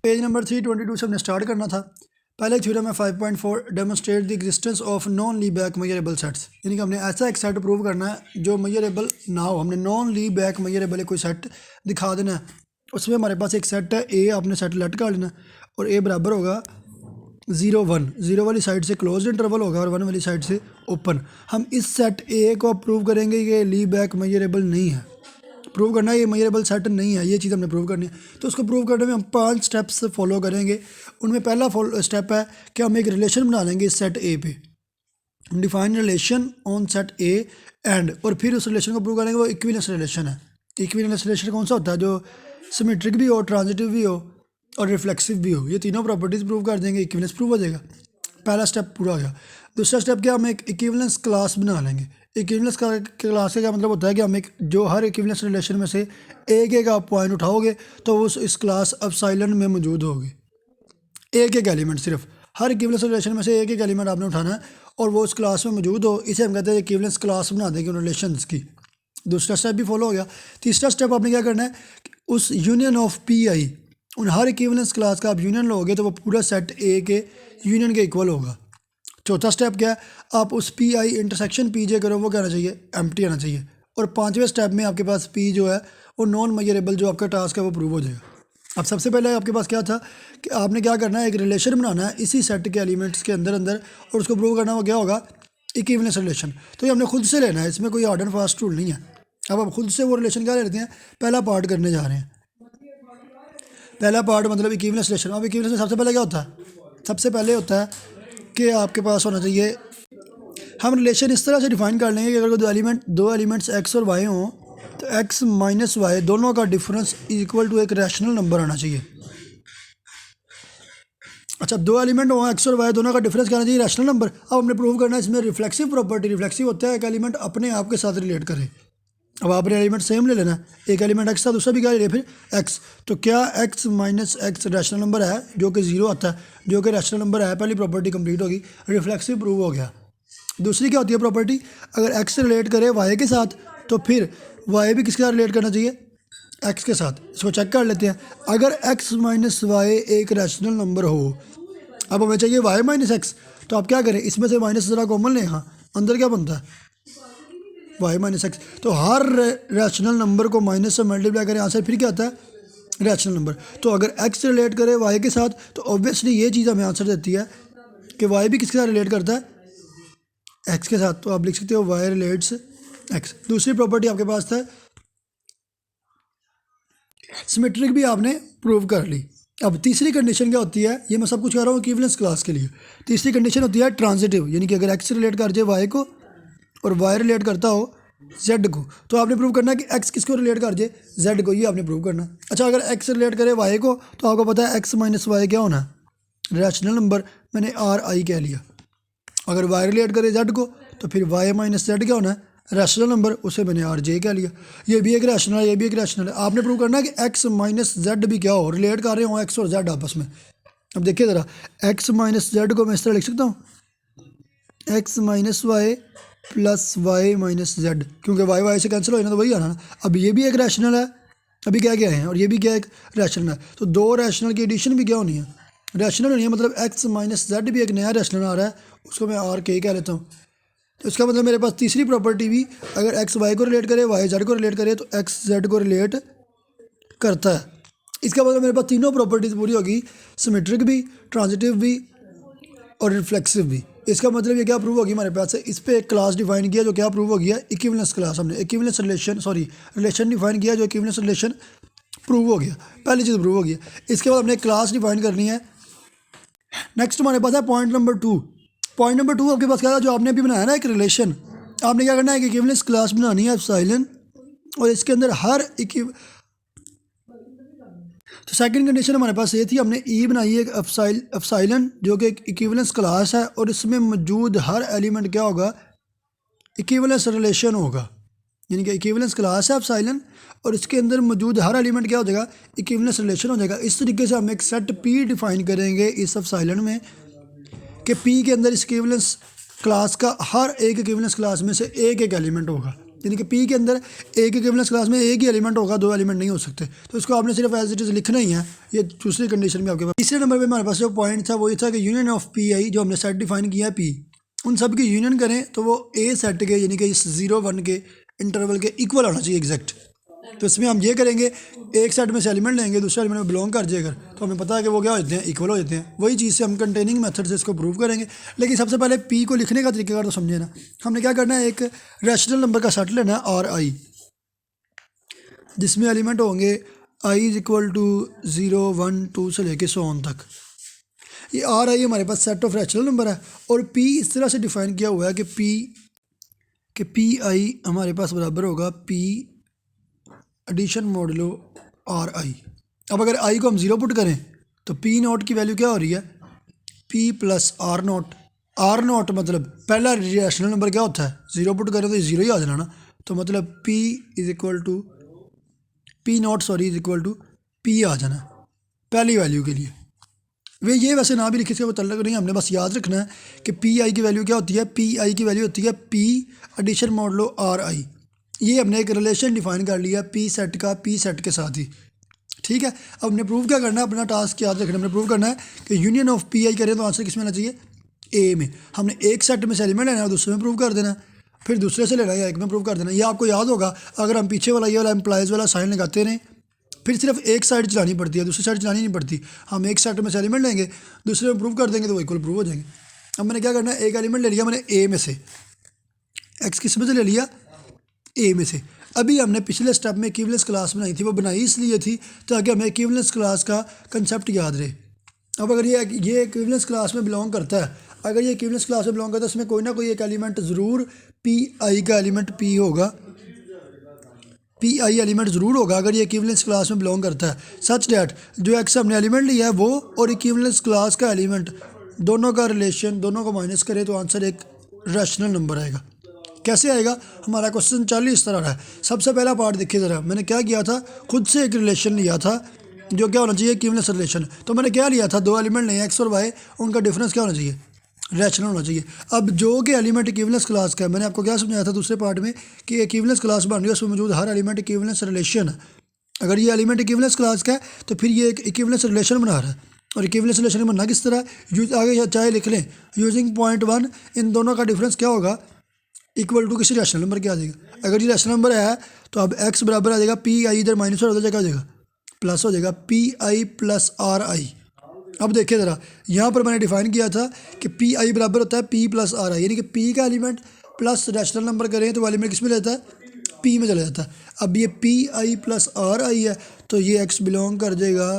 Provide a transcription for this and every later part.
Page number 322 से हमने start करना था। पहले थ्योरम है 5.4 demonstrate the existence of non Lebesgue measurable sets, यानी कि हमने ऐसा एक सेट प्रूव करना है जो मेजरेबल ना हो। हमने नॉन ली बैक मेजरेबल कोई सेट दिखा देना है, उसमें हमारे पास एक सेट है ए, आपने सेट लेट कर लेना और ए बराबर होगा 0 1, 0 वाली साइड से क्लोज इंटरवल होगा और 1 वाली साइड से ओपन। हम इस सेट ए को प्रूव करेंगे कि ली बैक मेजरेबल नहीं है, प्रूव करना है ये मेजरेबल सेट नहीं है, ये चीज़ हमने प्रूव करनी है। तो उसको प्रूव करने में हम 5 स्टेप्स फॉलो करेंगे। उनमें पहला स्टेप है कि हम एक रिलेशन बना लेंगे इस सेट ए पे, define relation on set A and, और फिर उस रिलेशन को प्रूव करेंगे वो इक्विवेलेंस रिलेशन है। इक्विवेलेंस रिलेशन कौन सा होता है? जो सिमेट्रिक भी हो, ट्रांजिटिव भी हो और रिफ्लेक्सिव भी हो, ये तीनों प्रॉपर्टीज़ प्रूव कर देंगे, इक्विवेलेंस प्रूव हो जाएगा। पहला स्टेप पूरा हो गया। दूसरा स्टेप क्या, हम एक इक्विवेलेंस क्लास बना लेंगे। इक्विवेलेंस क्लास का क्या मतलब होता है कि हम एक जो हर इक्विवेलेंस रिलेशन में से एक आप पॉइंट उठाओगे तो वो इस क्लास एप्सिलॉन में मौजूद होगी। एक एलिमेंट, सिर्फ हर इक्विवेलेंस रिलेशन में से एक एलिमेंट आपने उठाना है और वो उस क्लास में मौजूद हो, इसे हम कहते हैं इक्विवेलेंस क्लास बना देंगे उन रिलेशंस की। दूसरा स्टेप भी फॉलो हो गया। तीसरा स्टेप आपने क्या करना है कि उस यूनियन ऑफ पी आई, उन हर इक्विवेलेंस क्लास का आप यूनियन लोगे तो वो पूरा सेट ए के यूनियन के इक्वल होगा। चौथा स्टेप क्या है, आप उस पी आई इंटरसेक्शन पी जे करो वो क्या आना चाहिए, एम्प्टी आना चाहिए। और पांचवें स्टेप में आपके पास पी जो है वो नॉन मेजरेबल जो आपका टास्क है वो प्रूव हो जाएगा। अब सबसे पहले आपके पास क्या था कि आपने क्या करना है, एक रिलेशन बनाना है इसी सेट के एलिमेंट्स के अंदर अंदर और उसको प्रूव करना वो क्या होगा, इक्विवेलेंस रिलेशन। तो ये हमने खुद से लेना है, इसमें कोई हार्ड एंड फास्ट रूल नहीं है। अब हम खुद से वो रिलेशन क्या लेते हैं, पहला पार्ट करने जा रहे हैं। पहला पार्ट मतलब इक्विवेलेंस रिलेशन। अब इक्विवेलेंस में सबसे पहले क्या होता है, सबसे पहले होता है कि आपके पास होना चाहिए, हम रिलेशन इस तरह से डिफाइन कर लेंगे कि अगर दो एलिमेंट्स एक्स और वाई हों तो एक्स माइनस वाई दोनों का डिफरेंस इक्वल टू एक रैशनल नंबर आना चाहिए। अच्छा, दो एलिमेंट हो एक्स और वाई दोनों का डिफरेंस क्या आना चाहिए, रैशनल नंबर। अब हमने प्रूव करना है इसमें रिफ्लेक्सिव प्रॉपर्टी। रिफ्लेक्सिव होता है एक एलिमेंट अपने आप के साथ रिलेट करे। अब आपने एलिमेंट सेम ले लेना है, एक एलिमेंट एक्स था दूसरा भी क्या ले फिर एक्स, तो क्या x minus x rational number है जो कि 0 आता है, जो कि रैशनल नंबर है। पहली प्रॉपर्टी कंप्लीट होगी, रिफ्लेक्सिव प्रूव हो गया। दूसरी क्या होती है प्रॉपर्टी, अगर एक्स रिलेट करे वाई के साथ तो फिर वाई भी किसके साथ रिलेट करना चाहिए, एक्स के साथ। इसको चेक कर लेते हैं। अगर एक्स माइनस वाई एक रैशनल नंबर हो, अब हमें चाहिए वाई माइनस एक्स, तो आप क्या करें, इसमें से माइनस ज़रा कॉमन लें, हाँ अंदर क्या बनता है वाई माइनस एक्स। तो हर रैशनल नंबर को माइनस से मल्टीप्लाई करें आंसर फिर क्या आता है, रैशनल नंबर। तो अगर एक्स रिलेट करे वाई के साथ तो ऑब्वियसली ये चीज़ हमें आंसर देती है कि वाई भी किसके साथ रिलेट करता है, एक्स के साथ। तो आप लिख सकते हो वाई रिलेट्स एक्स। दूसरी प्रॉपर्टी आपके पास था सिमेट्रिक, भी आपने प्रूव कर ली। अब तीसरी कंडीशन क्या होती है, ये मैं सब कुछ कह रहा हूँ इक्विवेलेंस क्लास के लिए। तीसरी कंडीशन होती है ट्रांजिटिव, यानी कि अगर एक्स रिलेट कर जाए वाई को और वाई रिलेट करता हो जेड को, तो आपने प्रूव करना है कि एक्स किसको रिलेट कर जाए, जेड को, ये आपने प्रूव करना। अच्छा, अगर एक्स रिलेट करे वाई को तो आपको पता है एक्स माइनस वाई क्या होना है, रैशनल नंबर, मैंने आर आई कह लिया। अगर वाई रिलेट करे जेड को तो फिर वाई माइनस जेड क्या होना है, रैशनल नंबर, उसे मैंने आर जे कह लिया। ये भी एक रैशनल है, ये भी एक रैशनल है। आपने प्रूव करना है कि एक्स माइनस जेड भी क्या हो, रिलेट कर रहे हो एक्स और जेड आपस में। अब देखिए ज़रा, एक्स माइनस जेड को मैं इस तरह लिख सकता हूँ, X minus Y plus Y minus Z, क्योंकि वाई वाई से कैंसिल हो ना तो वही आना ना। अब ये भी एक रैशनल है, अभी क्या क्या है, और ये भी क्या एक रैशनल है। तो दो रैशनल की एडिशन भी क्या होनी है, रैशनल होनी है। मतलब एक्स माइनस जेड भी एक नया रैशनल आ रहा है, उसको मैं आर के कह लेता हूँ। तो इसका मतलब मेरे पास तीसरी प्रॉपर्टी भी, अगर एक्स वाई को रिलेट करे वाई जेड को रिलेट करे तो एक्स जेड को रिलेट करता है। इसका मतलब मेरे पास तीनों प्रॉपर्टीज पूरी होगी, सिमेट्रिक भी, ट्रांजिटिव भी और रिफ्लेक्सिव भी। इसका मतलब ये क्या प्रूव होगी हमारे पास, इस पर एक क्लास डिफाइन किया जो क्या प्रूव हो गया, इक्विवेलेंस क्लास। हमने इक्विवेलेंस रिलेशन डिफाइन किया जो इक्विवेलेंस रिलेशन प्रूव हो गया, पहली चीज़ प्रूव हो गया। इसके बाद हमने क्लास डिफाइन करनी है। नेक्स्ट हमारे पास है पॉइंट नंबर 2। पॉइंट नंबर 2 आपके पास क्या था, जो आपने अभी बनाया ना एक रिलेशन, आपने क्या करना है कि इक्विवेलेंस क्लास बनानी है एप्सिलॉन, और इसके अंदर हर तो सेकंड कंडीशन हमारे पास ये थी, हमने ई बनाई है एप्सिलॉन जो कि एक इक्विवेलेंस क्लास है और इसमें मौजूद हर एलिमेंट क्या होगा, इक्विवेलेंस रिलेशन होगा। यानी कि इक्विवेलेंस क्लास है एप्सिलॉन और इसके अंदर मौजूद हर एलिमेंट क्या हो जाएगा, इक्विवेलेंस रिलेशन हो जाएगा। इस तरीके से हम एक सेट पी डिफाइन करेंगे इस एप्सिलॉन में कि पी के अंदर इस इक्विवेलेंस क्लास का हर एक इक्विवेलेंस क्लास में से एक एलिमेंट होगा। यानी कि पी के अंदर एक इक्विवेलेंस क्लास में एक ही एलिमेंट होगा, दो एलिमेंट नहीं हो सकते। तो इसको आपने सिर्फ एज इट इज़ लिखना ही है। ये दूसरी कंडीशन में आपके पास। तीसरे नंबर पे हमारे पास जो पॉइंट था वो ये था कि यूनियन ऑफ पी आई, जो हमने सेट डिफाइन किया पी, उन सब की यूनियन करें तो वो ए सेट के यानी कि इस 0-1 के इंटरवल के इक्वल होना चाहिए एग्जैक्ट। तो इसमें हम ये करेंगे, एक सेट में से एलिमेंट लेंगे, दूसरे एलिमेंट में बिलोंग कर जाएगा, तो हमें पता है कि वो क्या हो जाते हैं, इक्वल हो जाते हैं। वही चीज़ से हम कंटेनिंग मेथड से इसको प्रूव करेंगे। लेकिन सबसे पहले पी को लिखने का तरीका तो समझे ना। हमने क्या करना है, एक रैशनल नंबर का सेट लेना है आर आई, जिसमें एलिमेंट होंगे आई इज इक्वल टू 0, 1, 2 से लेके 100 तक। ये आर आई हमारे पास सेट ऑफ रैशनल नंबर है। और पी इस तरह से डिफाइन किया हुआ है कि पी आई हमारे पास बराबर होगा पी एडिशन मॉडलो आर आई। अब अगर आई को हम 0 पुट करें तो पी नॉट की वैल्यू क्या हो रही है, P plus R not. R not मतलब पहला रैशनल नंबर क्या होता है, 0 पुट करें तो 0 ही आ जाना ना। तो मतलब P is equal to P not is equal to P आ जाना पहली वैल्यू के लिए। वे ये वैसे ना भी लिखे, इसका कोई तल्लुक नहीं, हमने बस याद रखना है कि पी आई की वैल्यू क्या होती है, पी आई की वैल्यू होती है पी एडिशन मॉडलो आर आई। ये हमने एक रिलेशन डिफाइन कर लिया पी सेट का पी सेट के साथ ही, ठीक है। अब हमने प्रूव क्या करना है, अपना टास्क याद रखना, हमने प्रूव करना है कि यूनियन ऑफ पी आई करें तो आंसर किस में आना चाहिए, ए में। हमने एक सेट में से एलिमेंट लेना है, दूसरे में प्रूव कर देना, फिर दूसरे से लेना है, एक में प्रूव कर देना। ये आपको याद होगा, अगर हम पीछे वाला ये वाला एम्प्लाइज वाला साइन लगाते रहें, फिर सिर्फ एक साइड चलानी पड़ती है, दूसरी साइड चलानी नहीं पड़ती। हम एक सेट में से एलिमेंट लेंगे, दूसरे में प्रूव कर देंगे तो वो इक्वल प्रूव हो जाएंगे। अब मैंने क्या करना है, एक एलिमेंट ले लिया मैंने ए में से, एक्स किस में से ले लिया, ए में से। अभी हमने पिछले स्टेप में इक्विवेलेंस क्लास बनाई थी, वो बनाई इसलिए थी ताकि हमें इक्विवेलेंस क्लास का कंसेप्ट याद रहे। अब अगर ये इक्विवेलेंस क्लास में बिलोंग करता है, अगर ये इक्विवेलेंस क्लास में बिलोंग करता है, उसमें कोई ना कोई एक एलिमेंट ज़रूर पी आई का एलिमेंट पी होगा, पी आई एलिमेंट ज़रूर होगा अगर ये इक्विवेलेंस क्लास में बिलोंग करता है। सच डैट जो एक्स हमने एलिमेंट लिया है वो और इक्विवेलेंस क्लास का एलिमेंट दोनों का रिलेशन, दोनों को माइनस करें तो आंसर एक रैशनल नंबर आएगा। कैसे आएगा, हमारा क्वेश्चन 40 इस तरह रहा है। सबसे पहला पार्ट देखिए ज़रा, मैंने क्या किया था, खुद से एक रिलेशन लिया था जो क्या होना चाहिए, इक्विवेलेंस रिलेशन। तो मैंने क्या लिया था, दो एलिमेंट लिए एक्स और वाई, उनका डिफरेंस क्या होना चाहिए, रैशनल होना चाहिए। अब जो कि एलिमेंट इक्विवेलेंस क्लास का है, मैंने आपको क्या समझाया था दूसरे पार्ट में कि इक्विवेलेंस क्लास बन रही है, उसमें मौजूद हर एलिमेंट इक्विवेलेंस रिलेशन है। अगर ये एलिमेंट इक्विवेलेंस क्लास का है तो फिर ये एक इक्विवेलेंस रिलेशन बना रहा है। और इक्विवेलेंस रिलेशन बनना किस तरह, आगे चाहे लिख लें, यूजिंग पॉइंट 1, इन दोनों का डिफरेंस क्या होगा, इक्वल टू किसी रैशनल नंबर क्या आ जाएगा। अगर ये रैशनल नंबर है तो अब एक्स बराबर आ जाएगा पी आई, इधर माइनस और उधर जगह हो जाएगा प्लस हो जाएगा, पी आई प्लस आर आई। अब देखिए ज़रा, यहाँ पर मैंने डिफाइन किया था कि पी आई बराबर होता है पी प्लस आर आई, यानी कि पी का एलिमेंट प्लस रैशनल नंबर करें तो वो एलिमेंट किस में रहता है, पी में चला जाता है। अब ये पी आई प्लस आर आई है तो ये एक्स बिलोंग कर जाएगा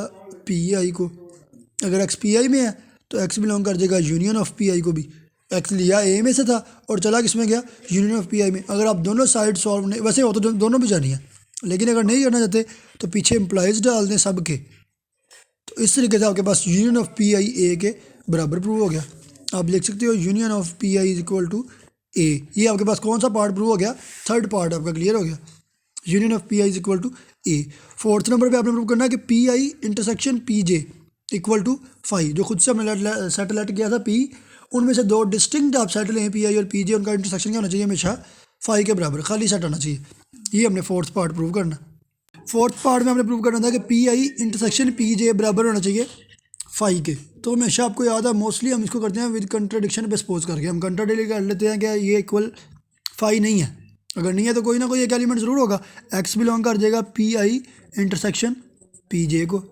पी आई को। अगर एक्स पी आई में है तो एक्स बिलोंग कर जाएगा यूनियन ऑफ पी आई को भी। एक्स लिया ए में से था और चला किस में गया, यूनियन ऑफ पी आई में। अगर आप दोनों साइड सॉल्व नहीं, वैसे हो तो दोनों भी जानी है, लेकिन अगर नहीं करना चाहते तो पीछे एम्प्लाइज डाल दें सब के। तो इस तरीके से आपके पास union of P I A के बराबर प्रूव हो गया। आप लिख सकते हो union of P I is equal to A. ये आपके पास कौन सा पार्ट प्रूव हो गया, थर्ड पार्ट आपका क्लियर हो गया, union of P I is equal to A. Fourth number पे आपने प्रूव करना है कि P I intersection P J equal to five. जो खुद से हमने सेट लेट किया था पी, उनमें से दो डिस्टिंक्ट आप सेट लें पी आई और पी जे, उनका इंटरसेक्शन क्या होना चाहिए, हमेशा फाइव के बराबर खाली सेट आना चाहिए। ये हमने फोर्थ पार्ट प्रूव करना। फोर्थ पार्ट में हमने प्रूव करना था कि पी आई इंटरसेक्शन पी जे बराबर होना चाहिए फाइव के। तो हमेशा आपको याद है, मोस्टली हम इसको करते हैं विद कंट्राडिक्शन पे सपोज करके, हम कंट्राडिक्ट कर लेते हैं कि ये इक्वल फाइव नहीं है। अगर नहीं है तो कोई ना कोई एक एलिमेंट ज़रूर होगा। एक्स बिलोंग कर जाएगा पी आई इंटरसेक्शन पी जे को।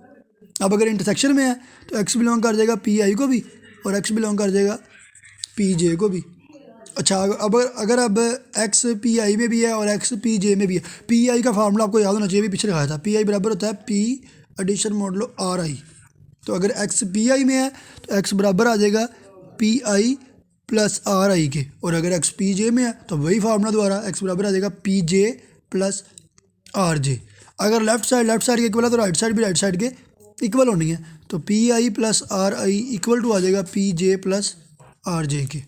अब अगर इंटरसेक्शन में है तो एक्स बिलोंग कर जाएगा पी आई को भी और एक्स बिलोंग कर जाएगा पी जे को भी। अच्छा, अगर अब एक्स पी आई में भी है और एक्स पी जे में भी है, पी आई का फार्मूला आपको याद होना चाहिए, भी पीछे लिखाया था, पी आई बराबर होता है पी एडिशन मॉडलो आर आई। तो अगर एक्स पी आई में है तो एक्स बराबर आ जाएगा पी आई प्लस आर आई के, और अगर एक्स पी जे में है तो वही फार्मूला द्वारा एक्स बराबर आ जाएगा P J plus R J. अगर लेफ्ट साइड के इक्वल है तो राइट साइड भी राइट साइड के इक्वल होनी है, तो P I plus R I equal to आ जाएगा P J plus R J के।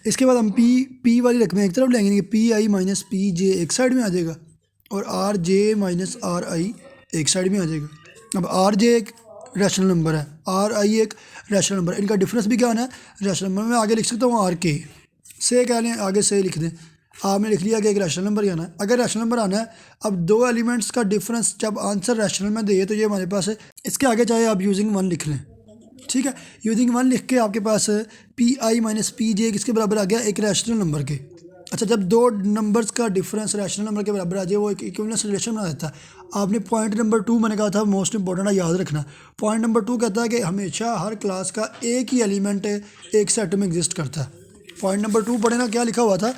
इसके बाद हम पी वाली रकमें एक तरफ लेंगे, पी आई माइनस पी जे एक साइड में आ जाएगा और आर जे माइनस आर आई एक साइड में आ जाएगा। अब आर जे एक रैशनल नंबर है, आर आई एक रैशनल नंबर, इनका डिफरेंस भी क्या होना है, रैशनल नंबर में आगे लिख सकता हूँ आर के। से कह लें, आगे से लिख दें। आपने लिख लिया कि एक रैशनल नंबर ही आना है। अगर रैशनल नंबर आना है, अब दो एलिमेंट्स का डिफरेंस जब आंसर रैशनल में दे तो ये हमारे पास है। इसके आगे चाहे आप यूजिंग वन लिख लें, ठीक है। यूजिंग वन लिख के आपके पास P I minus P J किसके बराबर आ गया, एक रैशनल नंबर के। अच्छा, जब दो नंबर्स का डिफरेंस रैशनल नंबर के बराबर आ जाए वो एक इक्विवेलेंस रिलेशन बना देता है। आपने पॉइंट नंबर 2 मैंने कहा था मोस्ट इंपॉर्टेंट है, याद रखना। पॉइंट नंबर 2 कहता है कि हमेशा हर क्लास का एक ही एलिमेंट एक सेट में एग्जिस्ट करता है। पॉइंट नंबर 2 पढ़े ना, क्या लिखा हुआ था,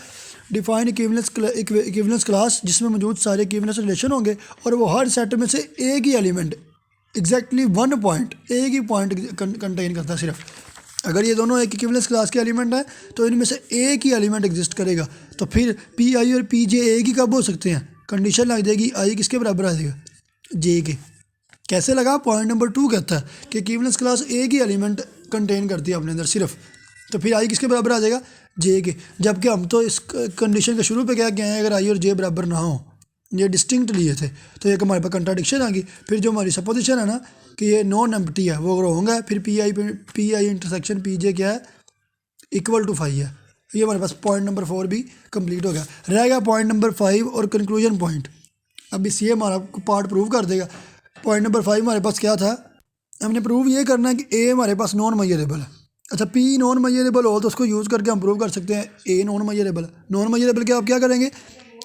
डिफाइन इक्विवेलेंस क्लास जिसमें मौजूद सारे इक्विवेलेंस रिलेशन होंगे और वो हर सेट में से एक ही एलिमेंट एग्जैक्टली वन पॉइंट, एक ही पॉइंट कंटेन करता है सिर्फ। अगर ये दोनों एक इक्विवेलेंस क्लास के एलिमेंट हैं तो इनमें से एक ही एलिमेंट एग्जिस्ट करेगा। तो फिर पी आई और पी जे एक ही कब हो सकते हैं, कंडीशन लग जाएगी आई किसके बराबर आ जाएगा, जे के। कैसे लगा, पॉइंट नंबर 2 कहता है कि इक्विवेलेंस क्लास एक ही एलिमेंट कंटेन करती है अपने अंदर सिर्फ, तो फिर आई किसके बराबर आ जाएगा, जे के। जबकि हम तो इस कंडीशन के शुरू पे क्या गए हैं, अगर आई और जे बराबर ना हो, ये डिस्टिंक्ट लिए थे, तो एक हमारे पास कंट्राडिक्शन आ गई। फिर जो हमारी सपोजिशन है ना कि ये नॉन एम्प्टी है वो रॉन्ग है। फिर पी आई इंटरसेक्शन पी जे क्या है, इक्वल टू 5 है। ये हमारे पास पॉइंट नंबर 4 भी कंप्लीट हो गया। रह गया पॉइंट नंबर 5 और कंक्लूजन पॉइंट। अब इस ये हमारा पार्ट प्रूव कर देगा। पॉइंट नंबर 5 हमारे पास क्या था, हमने प्रूव ये करना है कि ए हमारे पास नॉन मेजरेबल है। अच्छा, पी नॉन मेजरेबल हो तो उसको यूज़ करके हम प्रूव कर सकते हैं a non measurable. Non measurable के आप क्या करेंगे,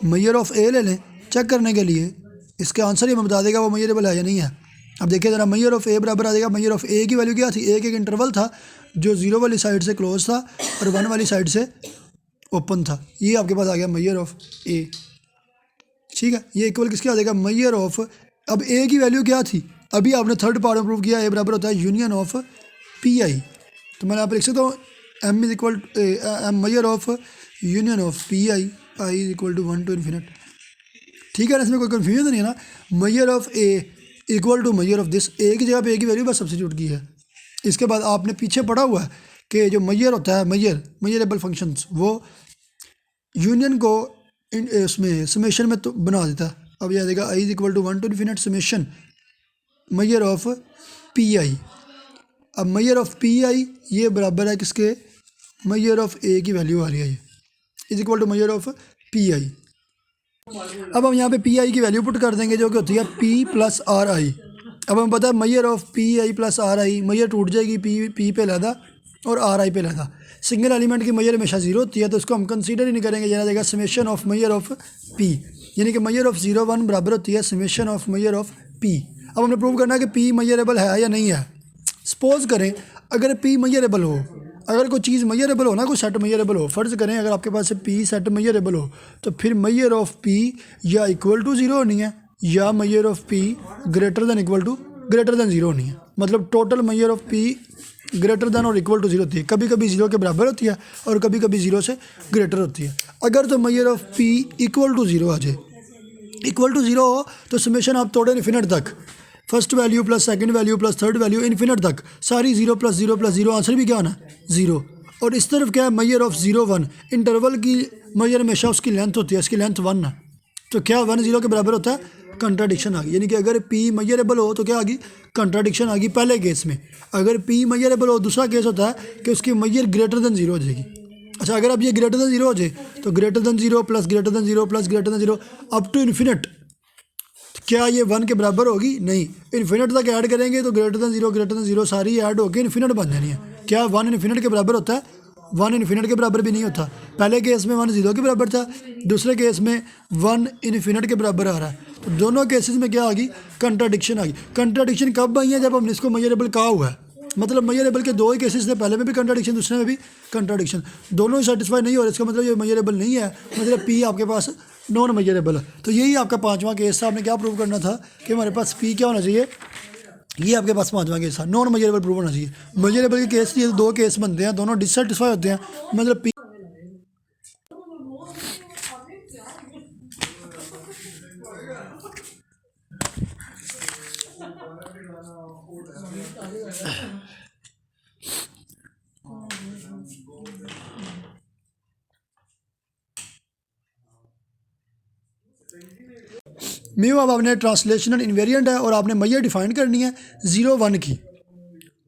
मेजर ऑफ ए ले लें चेक करने के लिए, इसके आंसर ही हमें बता देगा वो मेजरेबल है या नहीं है। अब देखिए ज़रा, मेजर ऑफ ए बराबर आ जाएगा, मेजर ऑफ ए की वैल्यू क्या थी, एक इंटरवल था जो 0 वाली साइड से क्लोज था और 1 वाली साइड से ओपन था। ये आपके पास आ गया मेजर ऑफ ए, ठीक है। ये इक्वल किसके आ जाएगा, मेजर ऑफ, अब ए की वैल्यू क्या थी, अभी आपने थर्ड पार्ट में प्रूव किया, ए बराबर होता है यूनियन ऑफ पी आई। तो मैंने आप लिख सकता हूँ M is equal M measure of union of P I, I is equal to 1 to infinite, ठीक है ना। इसमें कोई कन्फ्यूजन नहीं है ना। Measure of A equal to measure of this, A की जगह पे ए की वैल्यू बस सब्स्टिट्यूट की है। इसके बाद आपने पीछे पढ़ा हुआ है कि जो मेजर होता है, मेजरेबल फंक्शंस, वो यूनियन को उसमें समेशन में तो बना देता है। अब यह आ जाएगा I is equal to 1 to infinite summation measure of P I. अब मेजर ऑफ पी आई ये बराबर है किसके, मेजर ऑफ ए की वैल्यू आ रही है, ये is equal to measure of P I. अब हम यहाँ पे पी आई की वैल्यू पुट कर देंगे जो कि होती है पी प्लस आर आई। अब हमें पता है measure of P I plus R I, measure टूट जाएगी पी पे लहदा और आर आई पे लहदा। सिंगल एलिमेंट की मेजर हमेशा 0 होती है तो इसको हम कंसीडर ही नहीं करेंगे, ये आ जाएगा summation of major of P, यानी कि मेजर ऑफ 0 1 बराबर होती है summation of major of P. अब हमने प्रूव करना है कि पी मेजरेबल है या नहीं है। सपोज करें अगर पी मेजरेबल हो, अगर कोई चीज़ मेजरेबल हो ना, कोई सेट मेजरेबल हो, फ़र्ज़ करें अगर आपके पास पी सेट मेजरेबल हो, तो फिर मेजर ऑफ पी या इक्वल टू 0 होनी है या major of P greater than 0 होनी है। मतलब total major of P greater than और इक्वल टू 0 होती है। कभी कभी 0 के बराबर होती है और कभी कभी 0 से ग्रेटर होती है। अगर तो measure of P equal to 0 आ जाए, इक्वल टू 0 हो तो समेशन आप तोड़े इन्फिनिट तक, first value plus second value plus third value infinite तक, सारी 0 प्लस 0 प्लस 0, आंसर भी क्या होना है 0। और इस तरफ क्या है, मेजर ऑफ 0 1, इंटरवल की मेजर हमेशा उसकी लेंथ होती है, इसकी लेंथ 1 है, तो क्या 1 0 के बराबर होता है, कंट्राडिक्शन आ गई। यानी कि अगर पी मेजरेबल हो तो क्या आ गई, कंट्राडिक्शन आ गई पहले केस में। अगर पी मेजरेबल हो दूसरा केस होता है कि उसकी मेजर ग्रेटर दैन 0 हो जाएगी। अच्छा, अगर अब ये ग्रेटर दैन 0 हो जाए तो greater than 0 plus greater than 0 plus greater than 0 up to infinite, क्या ये 1 के बराबर होगी, नहीं, इन्फिनिट तक ऐड करेंगे तो ग्रेटर दैन 0 सारी ऐड होकर इन्फिनिट बन जानी है। क्या 1 इन्फिनिट के बराबर होता है, 1 इन्फिनिट के बराबर भी नहीं होता। पहले केस में 1 0 के बराबर था, दूसरे केस में 1 इन्फिनिट के बराबर आ रहा है। तो दोनों केसेस में क्या आ गई, कंट्राडिक्शन आ गई। कंट्राडिक्शन कब आई है, जब हमने इसको मेजरेबल कहा हुआ है। मतलब मेजरेबल के 2 ही केसेस थे, पहले में भी कंट्राडिक्शन, दूसरे में भी कंट्राडिक्शन, दोनों ही सेटिस्फाई नहीं हो रहे, इसका मतलब ये मेजरेबल नहीं है, मतलब पी आपके पास नॉन मेजरेबल है। तो यही आपका 5वां केस था। आपने क्या प्रूव करना था कि हमारे पास पी क्या होना चाहिए, ये आपके पास 5वां केस था, नॉन मेजरेबल प्रूव होना चाहिए। मेजरेबल के केस ये 2 केस बनते हैं, दोनों डिससेटिस्फाई होते हैं, मतलब पी म्यू। अब आपने ट्रांसलेशनल इन्वेरिएंट है और आपने मैयर डिफाइन करनी है 0 1 की।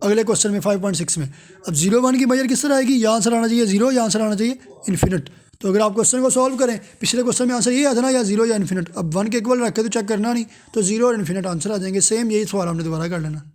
अगले क्वेश्चन में 5.6 में। अब 0 1 की मेजर किस तरह आएगी, यहाँ आंसर आना चाहिए 0, यहाँ आंसर आना चाहिए इन्फिनिट। तो अगर आप क्वेश्चन को सॉल्व करें, पिछले क्वेश्चन में आंसर ये आता ना, या 0 या इन्फिनिट। अब 1 के इक्वल रख के तो चेक करना नहीं, तो 0 और इन्फिनिट आंसर आ जाएंगे। सेम यही सवाल हमने दोबारा कर लेना।